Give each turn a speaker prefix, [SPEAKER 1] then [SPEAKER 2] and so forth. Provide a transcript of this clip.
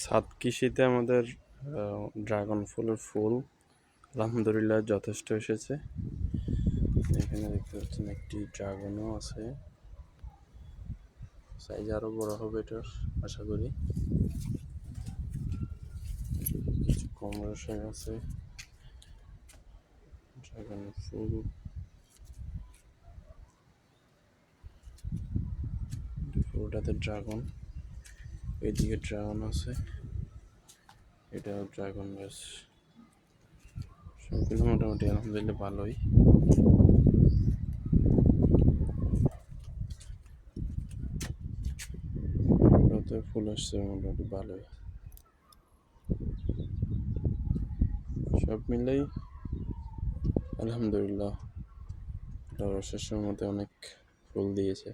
[SPEAKER 1] ছাদ কৃষিতে আমাদের ড্রাগন ফুল আলহামদুলিল্লাহ যথেষ্ট এসেছে। এখানে দেখতে পাচ্ছেন একটি ড্রাগনও আছে, সাইজ আরো বড় হবে এটার আশা করি। কিছু কম রসায়ন আছে। ড্রাগন ফুল, ফুলটাতে ড্রাগন, এদিকে ড্রাগন আছে, এটাও ড্রাগন গাছ। সবগুলো মোটামুটি আলহামদুলিল্লাহ ভালোই। ফুল আসছে মোটামুটি ভালোই। সব মিলেই আলহামদুলিল্লাহ রসের মধ্যে অনেক ফুল দিয়েছে।